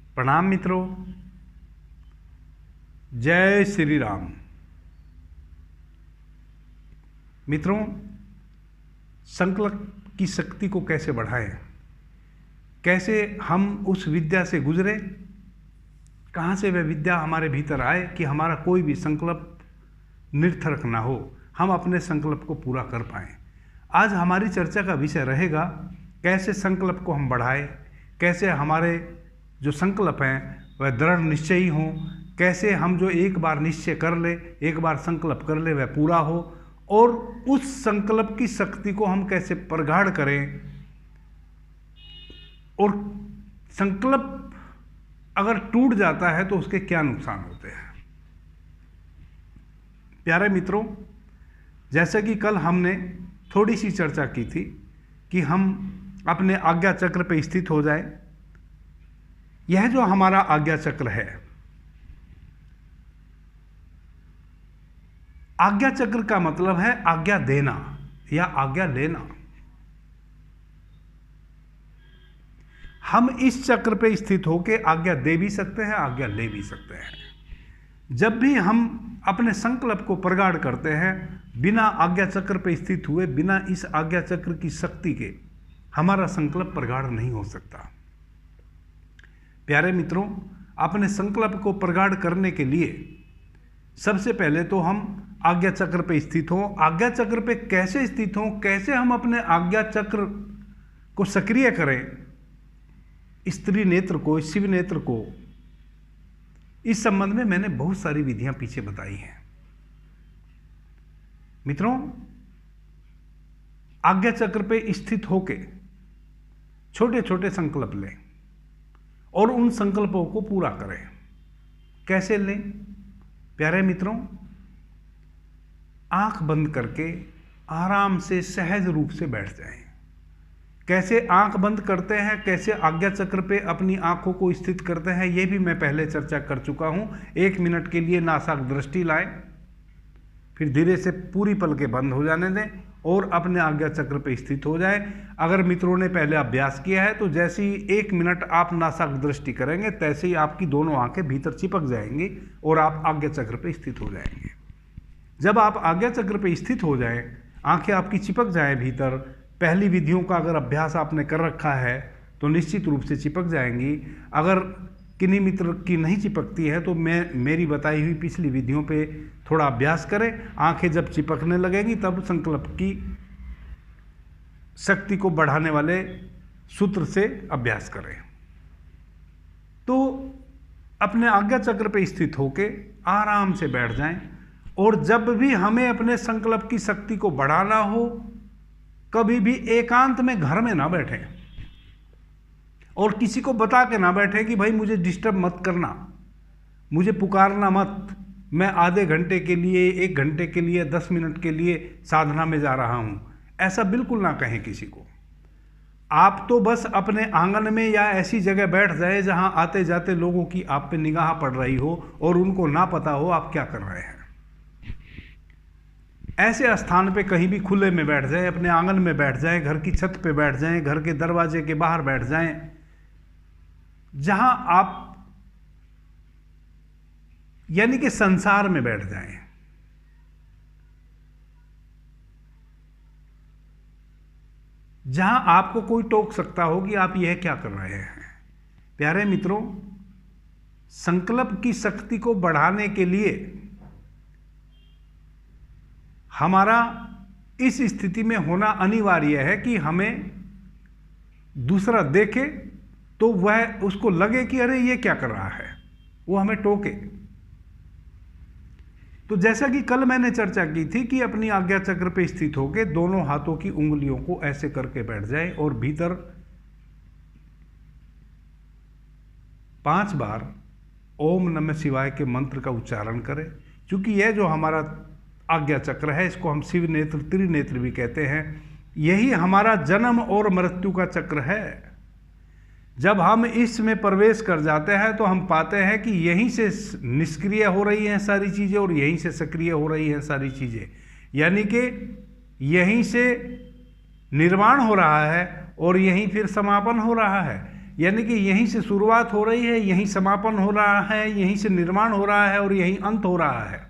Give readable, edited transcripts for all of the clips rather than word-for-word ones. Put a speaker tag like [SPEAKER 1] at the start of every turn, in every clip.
[SPEAKER 1] प्रणाम मित्रों। जय श्री राम। मित्रों, संकल्प की शक्ति को कैसे बढ़ाएं, कैसे हम उस विद्या से गुजरे, कहाँ से वह विद्या हमारे भीतर आए कि हमारा कोई भी संकल्प निरर्थक ना हो, हम अपने संकल्प को पूरा कर पाएं। आज हमारी चर्चा का विषय रहेगा कैसे संकल्प को हम बढ़ाएं, कैसे हमारे जो संकल्प हैं वह दृढ़ निश्चयी हों, कैसे हम जो एक बार निश्चय कर ले, एक बार संकल्प कर ले, वह पूरा हो, और उस संकल्प की शक्ति को हम कैसे प्रगाढ़ करें। और संकल्प अगर टूट जाता है तो उसके क्या नुकसान होते हैं। प्यारे मित्रों, जैसे कि कल हमने थोड़ी सी चर्चा की थी कि हम अपने आज्ञा चक्र पे स्थित हो जाए। यह जो हमारा आज्ञा चक्र है, आज्ञा चक्र का मतलब है आज्ञा देना या आज्ञा लेना। हम इस चक्र पे स्थित होकर आज्ञा दे भी सकते हैं, आज्ञा ले भी सकते हैं। जब भी हम अपने संकल्प को प्रगाढ़ करते हैं, बिना आज्ञा चक्र पे स्थित हुए, बिना इस आज्ञा चक्र की शक्ति के हमारा संकल्प प्रगाढ़ नहीं हो सकता। प्यारे मित्रों, अपने संकल्प को प्रगाढ़ करने के लिए सबसे पहले तो हम आज्ञा चक्र पे स्थित हों। आज्ञा चक्र पे कैसे स्थित हों, कैसे हम अपने आज्ञा चक्र को सक्रिय करें, स्त्री नेत्र को, शिव नेत्र को, इस संबंध में मैंने बहुत सारी विधियां पीछे बताई हैं। मित्रों, आज्ञा चक्र पे स्थित होके छोटे छोटे संकल्प लें और उन संकल्पों को पूरा करें। कैसे लें? प्यारे मित्रों, आंख बंद करके आराम से सहज रूप से बैठ जाएं। कैसे आंख बंद करते हैं, कैसे आज्ञा चक्र पे अपनी आंखों को स्थित करते हैं, यह भी मैं पहले चर्चा कर चुका हूं। 1 मिनट के लिए नासाक दृष्टि लाएं, फिर धीरे से पूरी पलकें बंद हो जाने दें और अपने आज्ञा चक्र पे स्थित हो जाएं। अगर मित्रों ने पहले अभ्यास किया है तो जैसे ही 1 मिनट आप नासाक दृष्टि करेंगे, तैसे ही आपकी दोनों आंखें भीतर चिपक जाएंगी और आप आज्ञा चक्र पे स्थित हो जाएंगे। जब आप आज्ञा चक्र पे स्थित हो जाएं, आंखें आपकी चिपक जाएं भीतर, पहली विधियों का अगर अभ्यास आपने कर रखा है तो निश्चित रूप से चिपक जाएंगी। अगर किन्हीं मित्र की नहीं चिपकती है तो मेरी बताई हुई पिछली विधियों पे थोड़ा अभ्यास करें। आंखें जब चिपकने लगेंगी तब संकल्प की शक्ति को बढ़ाने वाले सूत्र से अभ्यास करें। तो अपने आज्ञा चक्र पे स्थित होके आराम से बैठ जाएं और जब भी हमें अपने संकल्प की शक्ति को बढ़ाना हो, कभी भी एकांत में घर में ना बैठें और किसी को बता के ना बैठे कि भाई मुझे डिस्टर्ब मत करना, मुझे पुकारना मत, मैं आधे घंटे के लिए, 1 घंटे के लिए, 10 मिनट के लिए साधना में जा रहा हूं। ऐसा बिल्कुल ना कहें किसी को। आप तो बस अपने आंगन में या ऐसी जगह बैठ जाए जहां आते जाते लोगों की आप पे निगाह पड़ रही हो और उनको ना पता हो आप क्या कर रहे हैं। ऐसे स्थान पे कहीं भी खुले में बैठ जाएं, अपने आंगन में बैठ जाएं, घर की छत पे बैठ जाएं, घर के दरवाजे के बाहर बैठ जाएं, जहां आप यानी कि संसार में बैठ जाएं। जहां आपको कोई टोक सकता हो कि आप यह क्या कर रहे हैं। प्यारे मित्रों, संकल्प की शक्ति को बढ़ाने के लिए हमारा इस स्थिति में होना अनिवार्य है कि हमें दूसरा देखे तो वह उसको लगे कि अरे ये क्या कर रहा है, वो हमें टोके। तो जैसा कि कल मैंने चर्चा की थी कि अपनी आज्ञा चक्र पे स्थित होकर दोनों हाथों की उंगलियों को ऐसे करके बैठ जाए और भीतर 5 बार ओम नमः शिवाय के मंत्र का उच्चारण करें। क्योंकि यह जो हमारा आज्ञा चक्र है, इसको हम शिव नेत्र, त्रिनेत्र भी कहते हैं, यही हमारा जन्म और मृत्यु का चक्र है। जब हम इसमें प्रवेश कर जाते हैं तो हम पाते हैं कि यहीं से निष्क्रिय हो रही हैं सारी चीज़ें और यहीं से सक्रिय हो रही हैं सारी चीज़ें, यानी कि यहीं से निर्माण हो रहा है और यहीं फिर समापन हो रहा है। यानी कि यहीं से शुरुआत हो रही है, यहीं समापन हो रहा है, यहीं से निर्माण हो रहा है और यहीं अंत हो रहा है।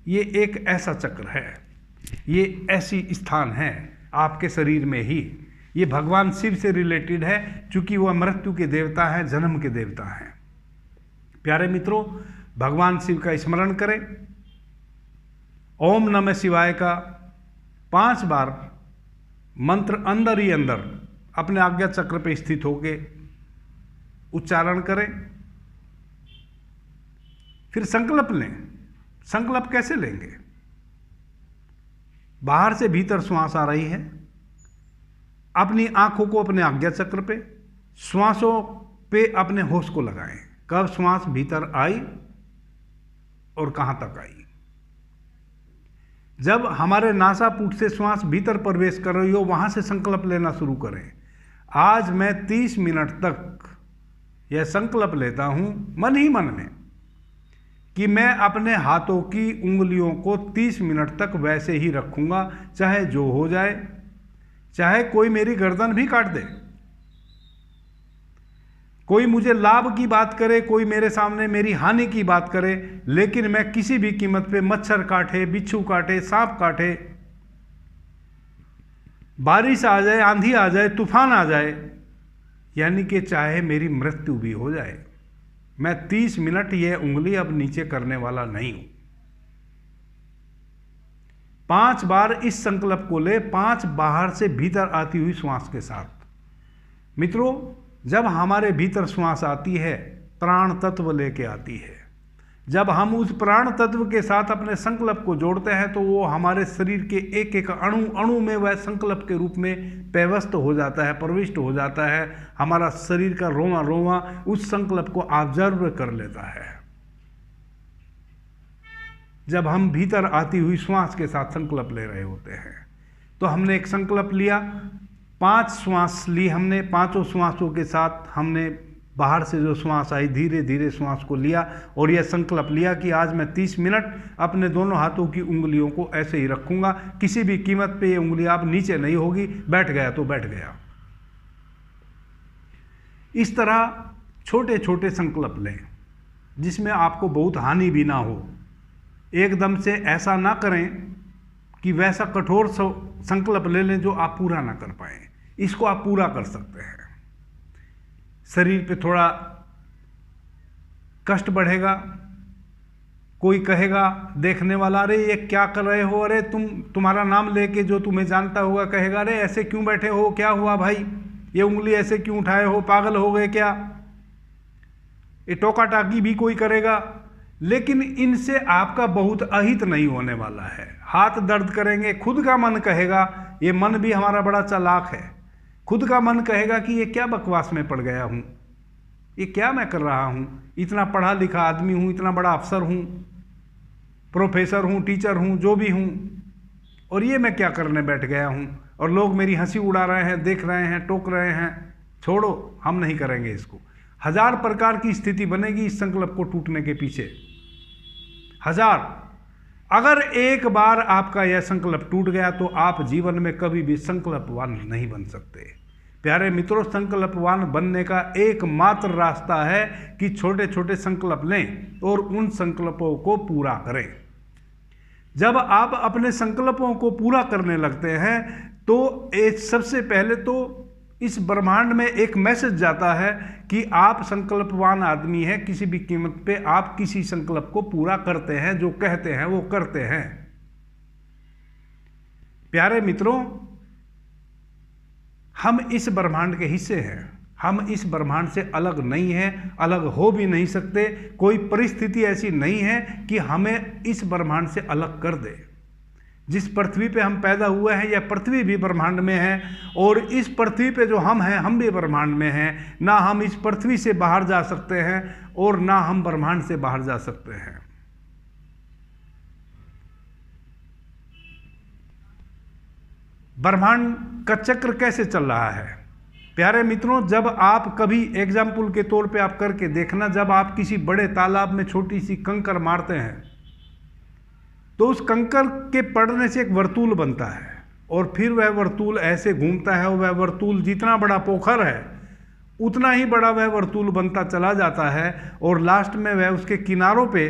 [SPEAKER 1] ये एक ऐसा चक्र है, ये ऐसी स्थान है आपके शरीर में ही। ये भगवान शिव से रिलेटेड है, क्योंकि वह मृत्यु के देवता हैं, जन्म के देवता हैं। प्यारे मित्रों, भगवान शिव का स्मरण करें। ओम नमः शिवाय का 5 बार मंत्र अंदर ही अंदर अपने आज्ञा चक्र पे स्थित होके उच्चारण करें। फिर संकल्प लें। संकल्प कैसे लेंगे? बाहर से भीतर श्वास आ रही है, अपनी आंखों को अपने आज्ञा चक्र पे, श्वासों पे अपने होश को लगाएं। कब श्वास भीतर आई और कहां तक आई। जब हमारे नासापुट से श्वास भीतर प्रवेश कर रही हो, वहां से संकल्प लेना शुरू करें। आज मैं 30 मिनट तक यह संकल्प लेता हूं मन ही मन में कि मैं अपने हाथों की उंगलियों को 30 मिनट तक वैसे ही रखूंगा, चाहे जो हो जाए, चाहे कोई मेरी गर्दन भी काट दे, कोई मुझे लाभ की बात करे, कोई मेरे सामने मेरी हानि की बात करे, लेकिन मैं किसी भी कीमत पे मच्छर काटे, बिच्छू काटे, सांप काटे, बारिश आ जाए, आंधी आ जाए, तूफान आ जाए, यानी कि चाहे मेरी मृत्यु भी हो जाए, मैं 30 मिनट यह उंगली अब नीचे करने वाला नहीं हूं। 5 बार इस संकल्प को ले, 5 बाहर से भीतर आती हुई श्वास के साथ। मित्रों, जब हमारे भीतर श्वास आती है, प्राण तत्व लेके आती है। जब हम उस प्राण तत्व के साथ अपने संकल्प को जोड़ते हैं तो वो हमारे शरीर के एक एक अणु अणु में वह संकल्प के रूप में पेवस्त हो जाता है, प्रविष्ट हो जाता है। हमारा शरीर का रोमा रोमा उस संकल्प को ऑब्जर्व कर लेता है। जब हम भीतर आती हुई श्वास के साथ संकल्प ले रहे होते हैं, तो हमने एक संकल्प लिया, 5 श्वास ली हमने, 5 श्वासों के साथ हमने बाहर से जो श्वास आई, धीरे धीरे श्वास को लिया और यह संकल्प लिया कि आज मैं 30 मिनट अपने दोनों हाथों की उंगलियों को ऐसे ही रखूंगा, किसी भी कीमत पे ये उंगली आप नीचे नहीं होगी। बैठ गया तो बैठ गया। इस तरह छोटे छोटे संकल्प लें जिसमें आपको बहुत हानि भी ना हो। एकदम से ऐसा ना करें कि वैसा कठोर संकल्प ले लें जो आप पूरा ना कर पाए। इसको आप पूरा कर सकते हैं। शरीर पे थोड़ा कष्ट बढ़ेगा, कोई कहेगा देखने वाला, अरे ये क्या कर रहे हो, अरे तुम्हारा नाम लेके जो तुम्हें जानता होगा कहेगा, अरे ऐसे क्यों बैठे हो, क्या हुआ भाई, ये उंगली ऐसे क्यों उठाए हो, पागल हो गए क्या। ये टोका टाकी भी कोई करेगा, लेकिन इनसे आपका बहुत अहित नहीं होने वाला है। हाथ दर्द करेंगे, खुद का मन कहेगा, ये मन भी हमारा बड़ा चालाक है, खुद का मन कहेगा कि ये क्या बकवास में पड़ गया हूँ, ये क्या मैं कर रहा हूँ, इतना पढ़ा लिखा आदमी हूँ, इतना बड़ा अफसर हूँ, प्रोफेसर हूँ, टीचर हूँ, जो भी हूँ, और ये मैं क्या करने बैठ गया हूँ, और लोग मेरी हंसी उड़ा रहे हैं, देख रहे हैं, टोक रहे हैं। छोड़ो, हम नहीं करेंगे इसको। 1000 प्रकार की स्थिति बनेगी इस संकल्प को टूटने के पीछे, 1000। अगर एक बार आपका यह संकल्प टूट गया तो आप जीवन में कभी भी संकल्पवान नहीं बन सकते। प्यारे मित्रों, संकल्पवान बनने का एकमात्र रास्ता है कि छोटे छोटे संकल्प लें और उन संकल्पों को पूरा करें। जब आप अपने संकल्पों को पूरा करने लगते हैं तो सबसे पहले तो इस ब्रह्मांड में एक मैसेज जाता है कि आप संकल्पवान आदमी हैं, किसी भी कीमत पे आप किसी संकल्प को पूरा करते हैं, जो कहते हैं वो करते हैं। प्यारे मित्रों, हम इस ब्रह्मांड के हिस्से हैं, हम इस ब्रह्मांड से अलग नहीं हैं, अलग हो भी नहीं सकते। कोई परिस्थिति ऐसी नहीं है कि हमें इस ब्रह्मांड से अलग कर दे। जिस पृथ्वी पे हम पैदा हुए हैं, यह पृथ्वी भी ब्रह्मांड में है, और इस पृथ्वी पे जो हम हैं, हम भी ब्रह्मांड में हैं। ना हम इस पृथ्वी से बाहर जा सकते हैं और ना हम ब्रह्मांड से बाहर जा सकते हैं। ब्रह्मांड का चक्र कैसे चल रहा है? प्यारे मित्रों, जब आप कभी एग्जाम्पल के तौर पे आप करके देखना, जब आप किसी बड़े तालाब में छोटी सी कंकर मारते हैं तो उस कंकर के पड़ने से एक वर्तुल बनता है, और फिर वह वर्तुल ऐसे घूमता है, और वह वर्तुल जितना बड़ा पोखर है उतना ही बड़ा वह वर्तुल बनता चला जाता है और लास्ट में वह उसके किनारों पे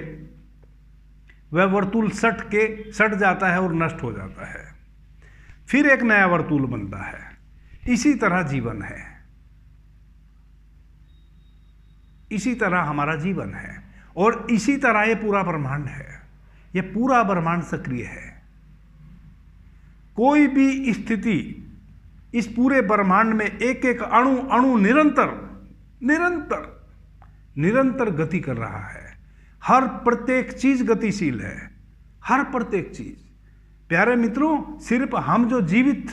[SPEAKER 1] वह वर्तुल सट जाता है और नष्ट हो जाता है। फिर एक नया वर्तुल बनता है। इसी तरह जीवन है, इसी तरह हमारा जीवन है और इसी तरह ये पूरा ब्रह्मांड है। ये पूरा ब्रह्मांड सक्रिय है। कोई भी स्थिति इस पूरे ब्रह्मांड में एक एक अणु अणु निरंतर गति कर रहा है। हर प्रत्येक चीज गतिशील है, हर प्रत्येक चीज। प्यारे मित्रों, सिर्फ हम जो जीवित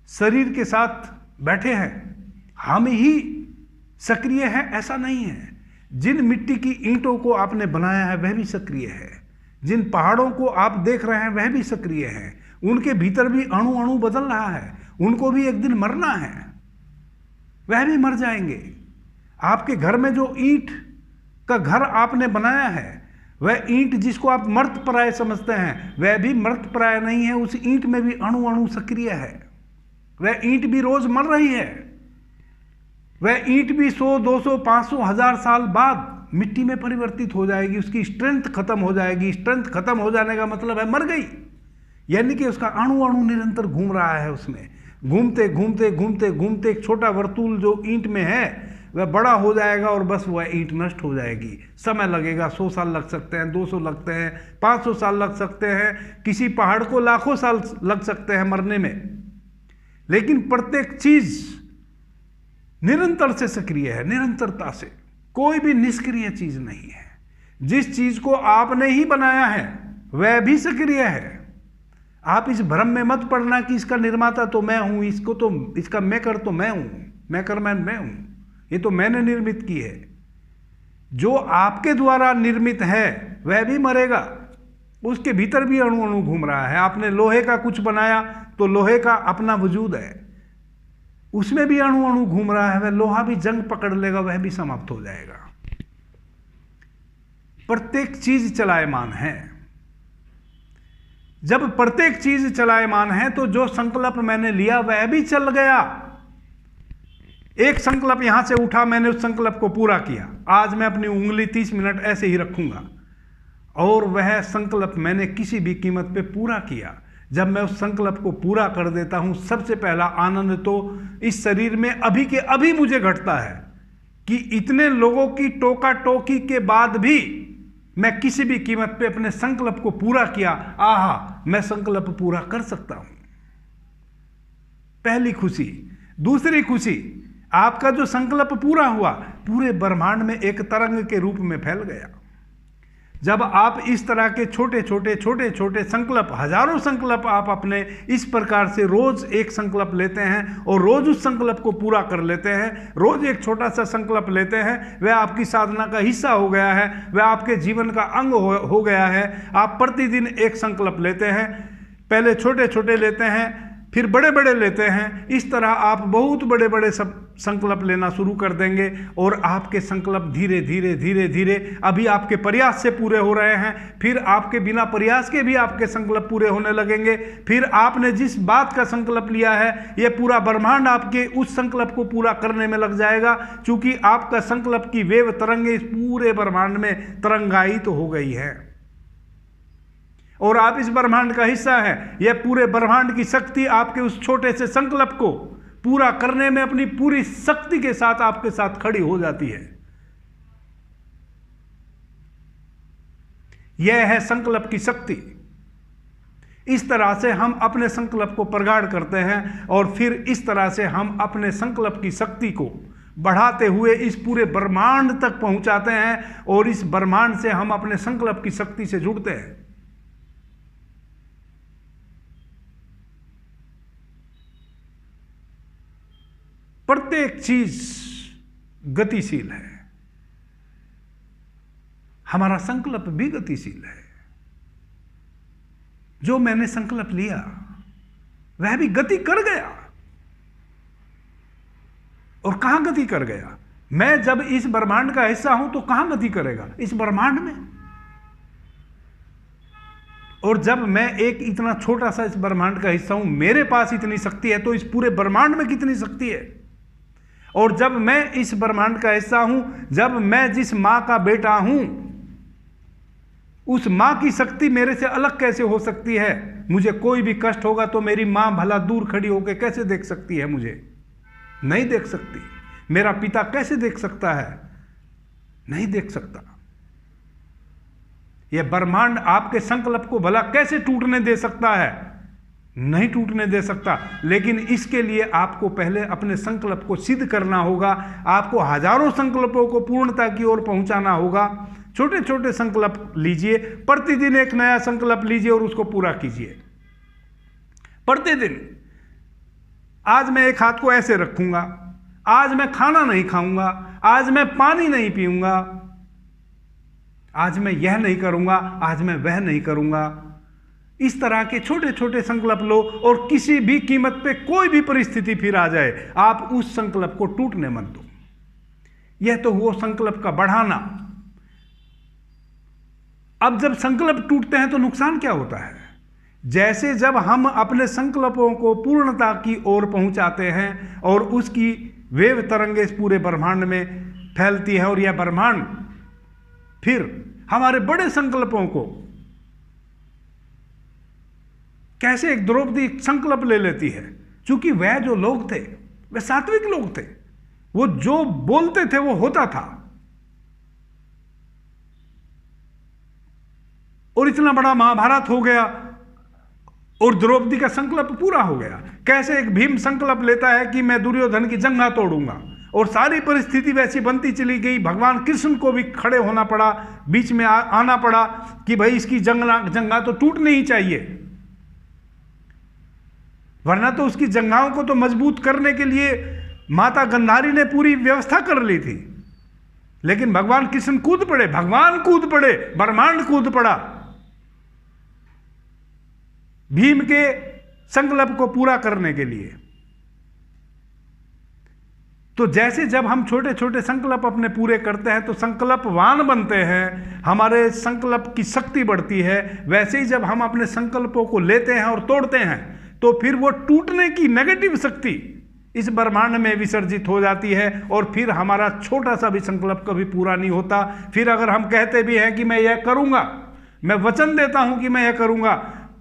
[SPEAKER 1] शरीर के साथ बैठे हैं हम ही सक्रिय है ऐसा नहीं है। जिन मिट्टी की ईंटों को आपने बनाया है वह भी सक्रिय है। जिन पहाड़ों को आप देख रहे हैं वह भी सक्रिय है। उनके भीतर भी अणु अणु बदल रहा है। उनको भी एक दिन मरना है, वह भी मर जाएंगे। आपके घर में जो ईंट का घर आपने बनाया है, वह ईंट जिसको आप मर्तप्राय समझते हैं वह भी मर्तप्राय नहीं है। उस ईंट में भी अणु अणु सक्रिय है। वह ईंट भी रोज मर रही है। वह ईंट भी 100, 200, 500, 1000 साल बाद मिट्टी में परिवर्तित हो जाएगी। उसकी स्ट्रेंथ खत्म हो जाएगी। स्ट्रेंथ खत्म हो जाने का मतलब है मर गई। यानी कि उसका अणु अणु निरंतर घूम रहा है। उसमें घूमते घूमते घूमते घूमते एक छोटा वर्तुल जो ईंट में है वह बड़ा हो जाएगा और बस वह ईंट नष्ट हो जाएगी। समय लगेगा, 100 साल लग सकते हैं, 200 लगते हैं, 500 साल लग सकते हैं, किसी पहाड़ को लाखों साल लग सकते हैं मरने में। लेकिन प्रत्येक चीज निरंतर से सक्रिय है, निरंतरता से। कोई भी निष्क्रिय चीज नहीं है। जिस चीज को आपने ही बनाया है वह भी सक्रिय है। आप इस भ्रम में मत पड़ना कि इसका निर्माता तो मैं हूं, इसका मेकर तो मैं हूं, मेकरमैन मैं हूं, ये तो मैंने निर्मित की है। जो आपके द्वारा निर्मित है वह भी मरेगा। उसके भीतर भी अणु अणु घूम रहा है। आपने लोहे का कुछ बनाया तो लोहे का अपना वजूद है, उसमें भी अणु अणु घूम रहा है। वह लोहा भी जंग पकड़ लेगा, वह भी समाप्त हो जाएगा। प्रत्येक चीज चलायमान है। जब प्रत्येक चीज चलायमान है तो जो संकल्प मैंने लिया वह भी चल गया। एक संकल्प यहां से उठा, मैंने उस संकल्प को पूरा किया। आज मैं अपनी उंगली 30 मिनट ऐसे ही रखूंगा और वह संकल्प मैंने किसी भी कीमत पे पूरा किया। जब मैं उस संकल्प को पूरा कर देता हूं, सबसे पहला आनंद तो इस शरीर में अभी के अभी मुझे घटता है कि इतने लोगों की टोका टोकी के बाद भी मैं किसी भी कीमत पे अपने संकल्प को पूरा किया। आहा, मैं संकल्प पूरा कर सकता हूं। पहली खुशी। दूसरी खुशी, आपका जो संकल्प पूरा हुआ पूरे ब्रह्मांड में एक तरंग के रूप में फैल गया। जब आप इस तरह के छोटे छोटे संकल्प, हजारों संकल्प आप अपने इस प्रकार से रोज एक संकल्प लेते हैं और रोज उस संकल्प को पूरा कर लेते हैं, रोज एक छोटा सा संकल्प लेते हैं, वह आपकी साधना का हिस्सा हो गया है, वह आपके जीवन का अंग हो गया है। आप प्रतिदिन एक संकल्प लेते हैं, पहले छोटे छोटे लेते हैं, फिर बड़े बड़े लेते हैं। इस तरह आप बहुत बड़े बड़े सब संकल्प लेना शुरू कर देंगे और आपके संकल्प धीरे धीरे धीरे धीरे अभी आपके प्रयास से पूरे हो रहे हैं, फिर आपके बिना प्रयास के भी आपके संकल्प पूरे होने लगेंगे। फिर आपने जिस बात का संकल्प लिया है यह पूरा ब्रह्मांड आपके उस संकल्प को पूरा करने में लग जाएगा, क्योंकि आपका संकल्प की वेव तरंगे इस पूरे ब्रह्मांड में तरंगायित हो गई है और आप इस ब्रह्मांड का हिस्सा हैं। यह पूरे ब्रह्मांड की शक्ति आपके उस छोटे से संकल्प को पूरा करने में अपनी पूरी शक्ति के साथ आपके साथ खड़ी हो जाती है। यह है संकल्प की शक्ति। इस तरह से हम अपने संकल्प को प्रगाढ़ करते हैं और फिर इस तरह से हम अपने संकल्प की शक्ति को बढ़ाते हुए इस पूरे ब्रह्मांड तक पहुंचाते हैं और इस ब्रह्मांड से हम अपने संकल्प की शक्ति से जुड़ते हैं। प्रत्येक चीज गतिशील है। हमारा संकल्प भी गतिशील है। जो मैंने संकल्प लिया वह भी गति कर गया। और कहां गति कर गया? मैं जब इस ब्रह्मांड का हिस्सा हूं तो कहां गति करेगा? इस ब्रह्मांड में। और जब मैं एक इतना छोटा सा इस ब्रह्मांड का हिस्सा हूं, मेरे पास इतनी शक्ति है, तो इस पूरे ब्रह्मांड में कितनी शक्ति है? और जब मैं इस ब्रह्मांड का हिस्सा हूं, जब मैं जिस मां का बेटा हूं, उस मां की शक्ति मेरे से अलग कैसे हो सकती है? मुझे कोई भी कष्ट होगा तो मेरी मां भला दूर खड़ी होकर कैसे देख सकती है? मुझे नहीं देख सकती। मेरा पिता कैसे देख सकता है? नहीं देख सकता। यह ब्रह्मांड आपके संकल्प को भला कैसे टूटने दे सकता है? नहीं टूटने दे सकता। लेकिन इसके लिए आपको पहले अपने संकल्प को सिद्ध करना होगा। आपको हजारों संकल्पों को पूर्णता की ओर पहुंचाना होगा। छोटे छोटे संकल्प लीजिए, प्रतिदिन एक नया संकल्प लीजिए और उसको पूरा कीजिए। प्रतिदिन, आज मैं एक हाथ को ऐसे रखूंगा, आज मैं खाना नहीं खाऊंगा, आज मैं पानी नहीं पीऊंगा, आज मैं यह नहीं करूंगा, आज मैं वह नहीं करूंगा। इस तरह के छोटे छोटे संकल्प लो और किसी भी कीमत पे कोई भी परिस्थिति फिर आ जाए, आप उस संकल्प को टूटने मत दो। यह तो हुआ संकल्प का बढ़ाना। अब जब संकल्प टूटते हैं तो नुकसान क्या होता है? जैसे जब हम अपने संकल्पों को पूर्णता की ओर पहुंचाते हैं और उसकी वेव तरंगे इस पूरे ब्रह्मांड में फैलती है और यह ब्रह्मांड फिर हमारे बड़े संकल्पों को, कैसे एक द्रौपदी संकल्प ले लेती है, क्योंकि वह जो लोग थे वे सात्विक लोग थे, वो जो बोलते थे वो होता था। और इतना बड़ा महाभारत हो गया और द्रौपदी का संकल्प पूरा हो गया। कैसे एक भीम संकल्प लेता है कि मैं दुर्योधन की जंघा तोड़ूंगा, और सारी परिस्थिति वैसी बनती चली गई। भगवान कृष्ण को भी खड़े होना पड़ा, बीच में आना पड़ा कि भाई इसकी जंघा तो टूटनी ही चाहिए, वरना तो उसकी जंघाओं को तो मजबूत करने के लिए माता गंधारी ने पूरी व्यवस्था कर ली थी। लेकिन भगवान कृष्ण कूद पड़े, भगवान कूद पड़े, ब्रह्मांड कूद पड़ा भीम के संकल्प को पूरा करने के लिए। तो जैसे जब हम छोटे छोटे संकल्प अपने पूरे करते हैं तो संकल्पवान बनते हैं, हमारे संकल्प की शक्ति बढ़ती है। वैसे ही जब हम अपने संकल्पों को लेते हैं और तोड़ते हैं तो फिर वो टूटने की नेगेटिव शक्ति इस ब्रह्मांड में विसर्जित हो जाती है और फिर हमारा छोटा सा भी संकल्प कभी पूरा नहीं होता। फिर अगर हम कहते भी हैं कि मैं यह करूंगा, मैं वचन देता हूं कि मैं यह करूंगा,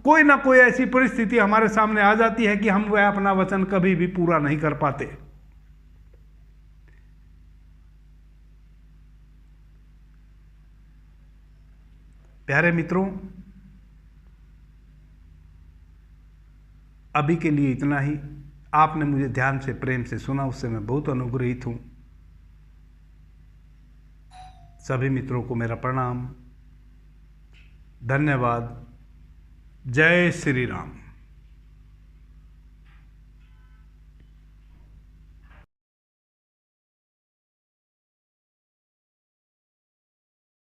[SPEAKER 1] कोई ना कोई ऐसी परिस्थिति हमारे सामने आ जाती है कि हम वह अपना वचन कभी भी पूरा नहीं कर पाते। प्यारे मित्रों, अभी के लिए इतना ही। आपने मुझे ध्यान से, प्रेम से सुना, उससे मैं बहुत अनुग्रहित हूं। सभी मित्रों को मेरा प्रणाम, धन्यवाद। जय श्री राम।